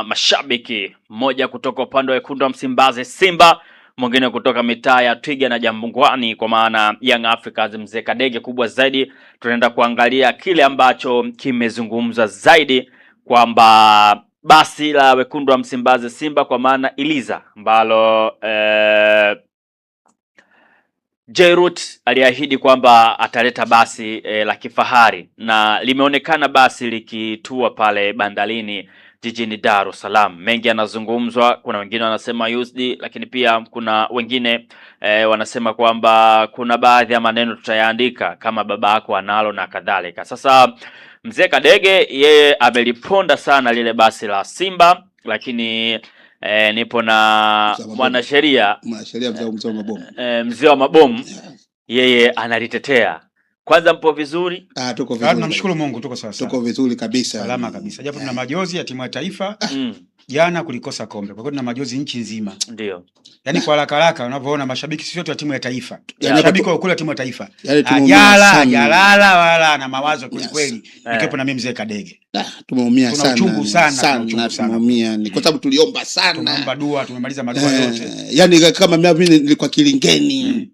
na mashabiki, mmoja kutoka upande wa wekundu wa Msimbazi Simba, mwingine kutoka mitaa ya Twiga na Jambungwani kwa maana Young Africans. Mzee Kadege, kubwa zaidi tunaenda kuangalia kile ambacho kimezungumzwa zaidi kwamba basi la wekundu wa Msimbazi Simba kwa maana Iliza ambalo Jairut aliahidi kwamba ataleta basi la kifahari na limeonekana basi likitua pale bandarini jijini Dar es Salaam. Mengi yanazungumzwa, kuna wengine wanasema used, lakini pia kuna wengine wanasema kwamba kuna baadhi ya maneno tutayaandika kama baba yako analo na kadhalika. Sasa Mzee Kadege yeye ameliponda sana lile basi la Simba, lakini nipo na mwanasheria mzee wa mabomu, yeye analitetea. Kwanza mpo vizuri? Tuko vizuri. Tunamshukuru Mungu, tuko sawa sawa. Tuko vizuri kabisa. Salama kabisa. Japo tuna majozi ya timu ya taifa. Jana kulikosa kombe. Kwa hiyo tuna majozi nchi nzima. Ndio. Yaani kwa haraka unavyoona mashabiki sisi wote wa timu ya taifa. Mashabiki wa kule timu ya taifa. Jalala wala na mawazo kweli kweli. Nikiwepo na mimi Mzee Kadege. Tumeumia sana. Tunachungu sana. Tumeumia. Ni kwa sababu tuliomba sana. Tumeomba dua, tumemaliza madua yote. Yaani kama mimi nilikuwa Kilingeni.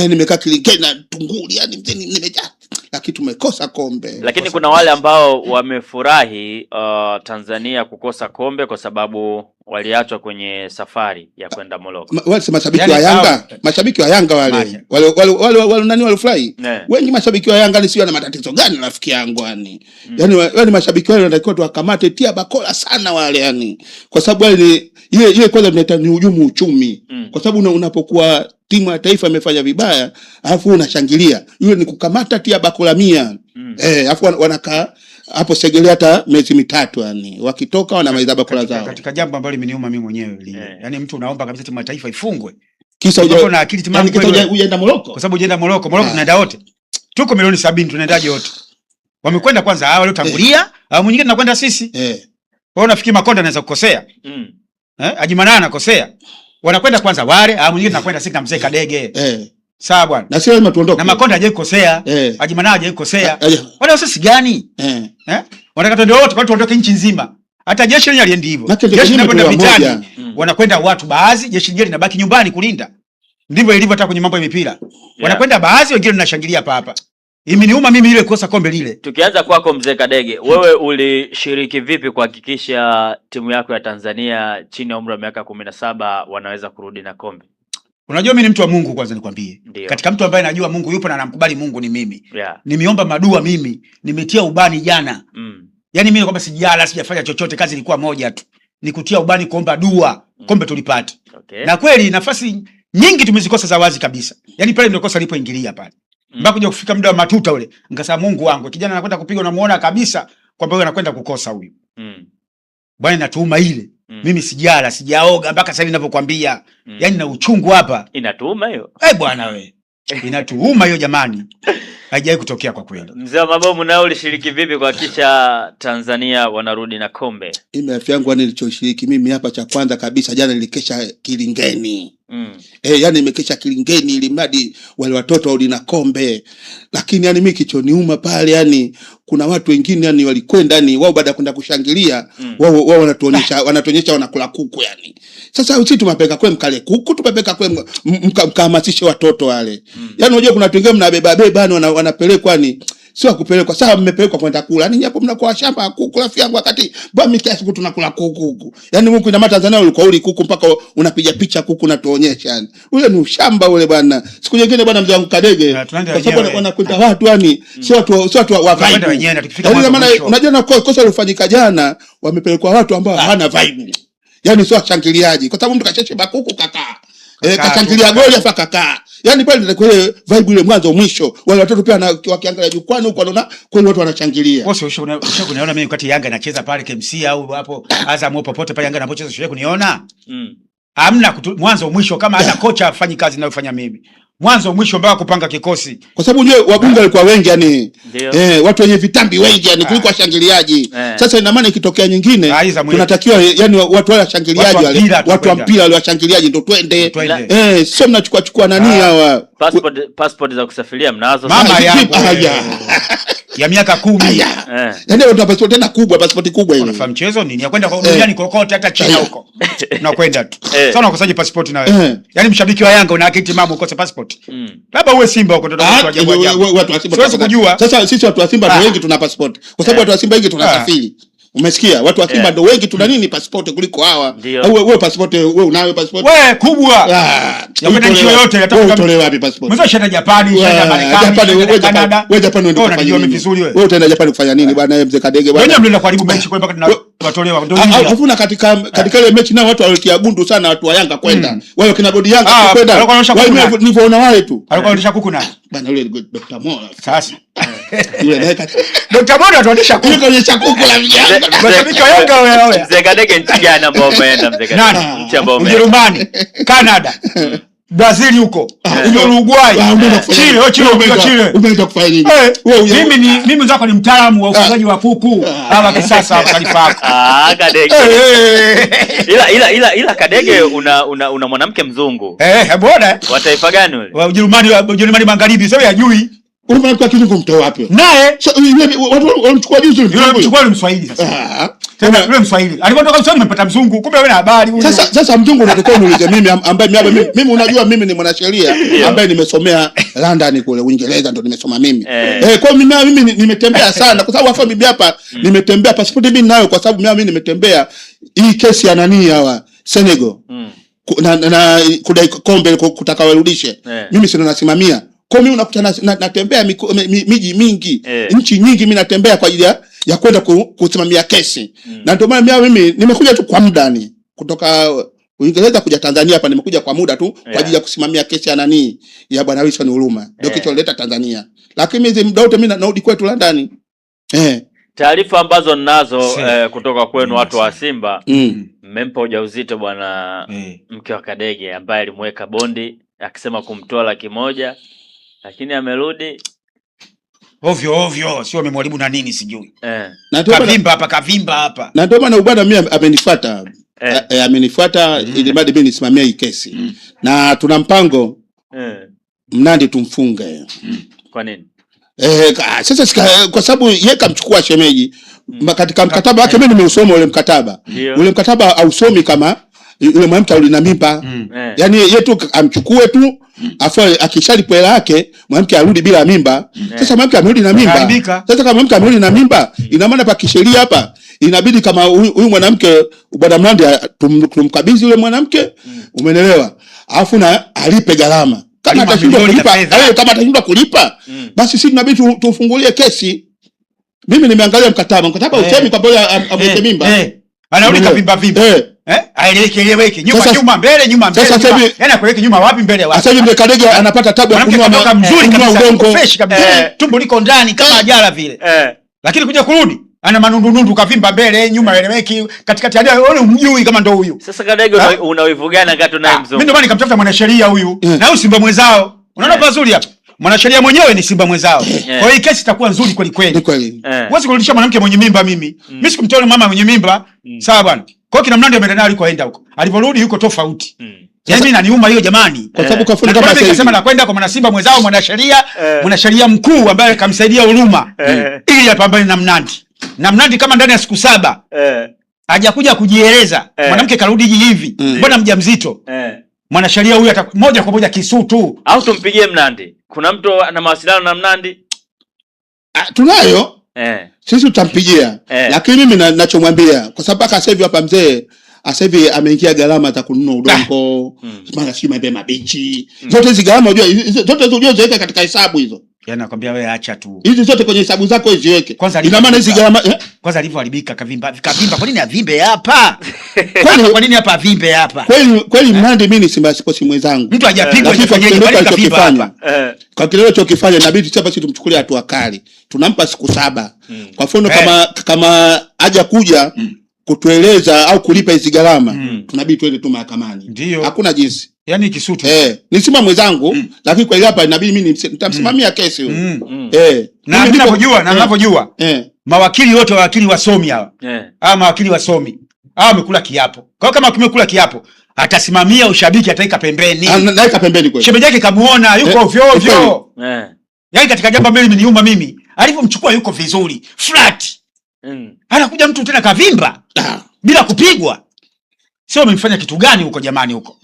Nimekaa Kilingeni na Tunguli, yaani nimejaa. Lakini tumekosa kombe. Lakini kuna wale ambao wamefurahi Tanzania kukosa kombe kwa sababu waliachwa kwenye safari ya kwenda Morocco. Wale mashabiki wa Yanga, mashabiki wa Yanga wale nani walifurahi? Wengi mashabiki wa Yanga ni sio na matatizo gani rafiki yangu yani. Yaani mashabiki wale wanatakiwa tuwakamate tia bakola sana wale yani. Kwa sababu wale ile kwanza tunaita ni hujumu uchumi. Kwa sababu unapokuwa timu ya taifa imefanya vibaya alafu unashangilia, yule ni kukamata tia bakola 100. Alafu wanakaa hapo Segerea hata miezi 3 yani. Wakitoka wanamaliza bakola zao. Katika jambo ambalo limeniuma mimi mwenyewe yani mtu unaomba kabisa timu ya taifa ifungwe. Kisa hujaona na akili timamu kweli. Hujaenda Morocco? Kwa sababu hujaenda Morocco tunaenda wote. Tuko milioni 70 tunaendaje wote? Wamekwenda kwanza hao waliotangulia, au mwingine tunakwenda sisi. Wao nafikiri Makonda anaweza kukosea. Ajimanana anakosea. Wanakwenda kwanza wale, au mwingine tunakwenda sisi na Mzee Kadege. Sawa bwana. Na sio lazima tuondoke. Na Makonda hajawahi kukosea. Ajimanana hajawahi kukosea. Wale sisi gani? Wanataka tuende wote, kwa tuondoke nchi nzima. Hata jeshi lenyewe aliendi hivyo. Jeshi linakwenda vitani. Wanakwenda watu baadhi, jeshi lingine linabaki nyumbani kulinda. Ndivyo ilivyo hata kwenye mambo ya mipira. Wanakwenda baadhi, wengine tunashangilia hapa. Imeniuma mimi ile kosa kombe lile. Tukianza kwako Mzee Kadege, wewe ulishiriki vipi kuhakikisha timu yako ya Tanzania chini ya umri wa miaka 17 wanaweza kurudi na kombe? Unajua mimi ni mtu wa Mungu kwanza nikwambie. Katika mtu ambaye najua Mungu yupo na namkubali Mungu ni mimi. Nimeomba madua mimi, nimetia ubani jana. Yaani mimi kwamba sijala, sijafanya chochote, kazi ilikuwa moja tu. Nikutia ubani kuomba dua, kombe tulipata. Na kweli nafasi nyingi tumezikosa za wazi kabisa. Yaani pale ndio kosa lipoingilia pale. Mpaka kuja kufika muda wa matuta ule, nikasema Mungu wangu, kijana anakwenda kupiga unamuona kabisa kwamba yeye anakwenda kukosa huyu. Bwana natuuma ile. Mimi sijala, sijaoga mpaka sasa ninavyokuambia. Yaani na uchungu hapa. Inatuuma hiyo. Bwana we. Inatuuma hiyo jamani. Haijawahi kutokea kwa kweli. Mzee wa mabomu, nao ulishiriki vipi kuhakikisha Tanzania wanarudi na kombe? Mimi afya yangu nilichoshiriki mimi hapa cha kwanza kabisa jana nilikesha Kilingeni. Yani nimekesha Kilingeni ili mradi wale watoto warudi na kombe. Lakini yani mimi kichoniuma pale yani kuna watu wengine yani walikwenda yani wao baada ya kwenda kushangilia wao wanatuonyesha wanakula kuku yani. Sasa sisi tumepeka kwa mkale kuku, tumepeka kwa mkahamasishe watoto wale. Yani unajua kuna watu wengine mnabeba yani wanapelekwa ni sio kupelekwa. Sasa mmepelekwa kwenda kula. Yani hapo mnakuwa shamba kuku rafiki yangu wakati bwana kiasi siku tunakula kuku. Yani Mungu ina Tanzania ulikuwa uli kuku mpaka unapiga picha kuku na tuonyesha yani. Ule ni ushamba ule bwana. Siku nyingine bwana Mzee wangu Kadege. Kwa sababu wanakwenda watu yani sio watu wa vibe. Yani maana unajua na kosa lilofanyika jana wamepelekwa watu ambao hawana vibe. Yani sio shangiliaji. Kwa sababu mtu kacheshe bakuku kakaa. Kashangilia goli afa kakaa. Yani pale ndio ile vibe ile mwanzo mwisho. Wale watoto pia wakiangalia jukwani huko wanaona kweli watu wanashangilia. Wewe sio kuniona mimi wakati Yanga inacheza pale KMC au hapo Azam popote pale Yanga anapocheza sio kuniona? Hamna mwanzo mwisho kama hata kocha afanyi kazi ninayofanya mimi. Mwanzo mwisho mpaka kupanga kikosi. Kwa sababu unajua wabunge walikuwa wengi yani. Watu wenye vitambi wengi yani kuliko washangiliaji. Sasa ina maana ikitokea nyingine tunatakiwa yani watu wale washangiliaji wale watu wa mpira wale washangiliaji ndio twende. Sio mnachukua nani hawa passport za kusafiria mnazo mama yangu. ya miaka 10. Yaani ndio passport tena kubwa, passport kubwa ile. Unafahamu mchezo nini? Ya kwenda kwa duniani kokote hata China huko. Unakwenda tu. Sasa unakosaje passport na wewe? Yaani mshabiki wa Yanga una akiti mama ukose passport. Labda uwe Simba huko ndio watu ajabu. Watu wa Simba. Siwezi kujua. Sasa sisi watu wa Simba ndio wengi tuna passport. Kwa sababu watu wa Simba wengi tunasafiri. Umesikia? Watu wa Simba ndio wengi tuna nini passport kuliko hawa. Au wewe passport wewe unayo passport? Wewe kubwa. Ya kwenda nchi yoyote nataka utolewe wapi passport? Mwanzo shenda Japani, shenda Marekani, Canada. Wewe Japani ndio unajua vizuri wewe. Wewe utaenda Japani kufanya nini bwana mzee Kadege bwana? Wewe mnaenda kuharibu mechi kwa mpaka tunatolewa ndio nini? Alafu na katika ile mechi nao watu walitia gundu sana watu wa Yanga kwenda. Wao kina bodi Yanga kwenda. Wao nilivyoona wale tu. Alikuwa anaonyesha kuku nani? Bwana yule Dr. Mola. Sasa yule naika Dr. Mola anaonyesha kuku. Anaonyesha kuku la vijana. Mashabiki wa Yanga wewe. Mzee Kadege nchi gani ambao umeenda mzee Kadege? Nchi ambao umeenda? Ujerumani, Canada, Brazil huko, Uruguay, Chile. Umeenda kufanya nini? Mimi mzako ni mtaalamu wa ufugaji wa kuku ama kisasa taarifa yako. Kadege. Ila Kadege una mwanamke mzungu. Bwana. Wa taifa gani yule? Wa Ujerumani Magharibi, sio yajui. Unamwona kwa kitu kumtoa wapi? Naye watu wanamchukua juzi yule mchukua ni Mswahili sasa. Tena yule Mswahili. Alipotoka Mswahili umepata mzungu. Kumbe wewe na habari huyo. Sasa mzungu unatakiwa niulize mimi ambaye mimi unajua mimi ni mwanasheria ambaye nimesomea London kule Uingereza ndio nimesoma mimi. Kwa mimi nimetembea sana kwa sababu hapa bibi hapa nimetembea passport mimi nayo kwa sababu mimi nimetembea hii kesi ya nani hawa Senegal. Na kudai kombe kutaka warudishe. Mimi sio nasimamia. Kwa mimi unakuta natembea miji mingi, nchi nyingi mimi natembea kwa ajili ya kwenda kusimamia kesi. Na ndio maana mimi nimekuja tu kwa muda ni kutoka Uingereza kuja Tanzania hapa nimekuja kwa muda tu kwa ajili ya kusimamia kesi ya nani ya Bwana Wilson Huruma. Ndio kilicholeta Tanzania. Lakini hizo muda wote mimi narudi kwetu London. Taarifa ambazo ninazo kutoka kwenu watu wa Simba, mmempa ujauzito bwana mke wa Kadege ambaye alimweka bondi akisema kumtoa 100,000 lakini amerudi ovyo, sio amemwaribu na nini sijui. Kavimba hapa. Na ndio maana bwana mimi amenifuata. Amenifuata ili bado mimi nisimamia hii kesi. Na tuna mpango Mnandi tumfunge. Kwa nini? Sasa kwa sababu yeye kamchukua shemeji katika mkataba wake mimi nimeusoma ule mkataba. Ule mkataba hausomi kama yule mwanamke alina mimba. Yaani yeye tu amchukue tu afu akishalipo hela yake mwanamke arudi bila mimba. Sasa mwanamke amerudi na mimba. Sasa kama mwanamke amerudi na mimba ina maana pa kisheria hapa inabidi kama huyu mwanamke bwana Mnandi tumkabidhi yule mwanamke, umeelewa? Alafu na alipe gharama. Kama atashindwa kulipa, basi sisi tunabidi tufungulie kesi. Mimi nimeangalia mkataba usemi kwamba amweke mimba. Anarudi kavimba. Aeleweke nyuma mbele. Yaani akweke nyuma wapi mbele wapi? Sasa hivi Kadege anapata tabu ya kununua mzuri kabisa, fresh kabisa. Tumbo liko ndani kama ajala vile. Lakini kuja kurudi ana manundunundu kavimba mbele nyuma eleweki katikati hadi wewe umjui kama ndo huyu. Sasa Kadege unawivu gani wakati unaye mzungu? Mimi ndo maana nikamtafuta mwanasheria huyu. Na huyu Simba mwenzao. Unaona pazuri hapa. Mwanasheria mwenyewe ni Simba mwenzao. Kwa hiyo kesi itakuwa nzuri kweli. Huwezi kurudisha mwanamke mwenye mimba mimi. Mimi sikumtoa mama mwenye mimba. Sawa bwana. Kwa hiyo kina Mnandi ameenda naye alikoenda huko. Aliporudi yuko tofauti. Yaani mimi naniuma hiyo jamani. Kwa sababu kafuni kama sasa nikasema nakwenda kwa mwana Simba mwenzao mwanasheria mkuu ambaye akamsaidia Huruma ili apambane na Mnandi. Na Mnandi kama ndani ya siku 7 hajakuja kujieleza. Mwanamke karudi hivi. Mbona mjamzito? Mwanasheria huyu moja kwa moja Kisutu. Au tumpigie Mnandi. Kuna mtu ana mawasiliano na Mnandi? Tunayo. Sisi tutampigia. Lakini mimi ninachomwambia kwa sababu sasa hivi hapa mzee sasa hivi ameingia gharama za kununua udongo, mara si maembe mabichi. Zote hizo gharama unajua zote hizo unajua katika hesabu hizo. Yaani nakwambia wewe acha tu. Hizi zote kwenye hesabu zako hiziweke. Ina maana hizi gharama kwanza alivyoharibika kavimba. Kwa nini avimbe hapa? Kwa nini hapa avimbe hapa? Kweli Mnandi mimi ni Simba Sports mwenzangu. Mtu hajapigwa ajifanyaje bali kavimba hapa. Kwa kile alichokifanya inabidi sasa basi tumchukulie hatua kali. Tunampa siku 7. Kwa mfano kama haja kuja kutueleza au kulipa hizi gharama, tunabidi twende tu mahakamani. Hakuna jinsi. Yaani Kisutu. Ni Simba mwenzangu, lakini kwa ile hapa inabidi mimi nitamsimamia kesi huyo. Na ninapojua mawakili wote wakili wasomi hawa. Mawakili wasomi. Wamekula kiapo. Kwa kama kumekula kiapo, atasimamia ushabiki ataika pembeni. Naika pembeni kweli. Shemeji yake kamuona yuko ovyo. Yaani katika jambo ambalo limeniuma mimi, Alivyomchukua yuko vizuri, flat. Anakuja mtu tena kavimba bila kupigwa. Sio umemfanya kitu gani huko jamani huko?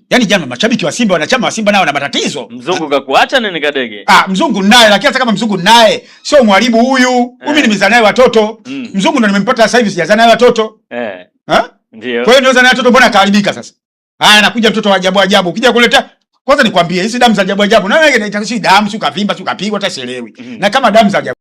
Yaani jana mashabiki wa Simba, wanachama wa Simba nao wana matatizo. Mzungu kakuacha nini Kadege? Mzungu naye, lakini hata kama mzungu naye sio mwalimu huyu. Mimi nimezaa naye watoto. Mzungu ndo nimempata sasa hivi, sijazaa naye watoto. Ndio. Kwa hiyo ndio naye watoto, mbona kaharibika sasa? Anakuja mtoto wa ajabu ajabu. Ukija kuleta, kwanza nikwambie hizi damu za ajabu ajabu. Na wewe inaitaka si damu, si ukavimba, si ukapigwa, hata sielewi. Na kama damu za ajabu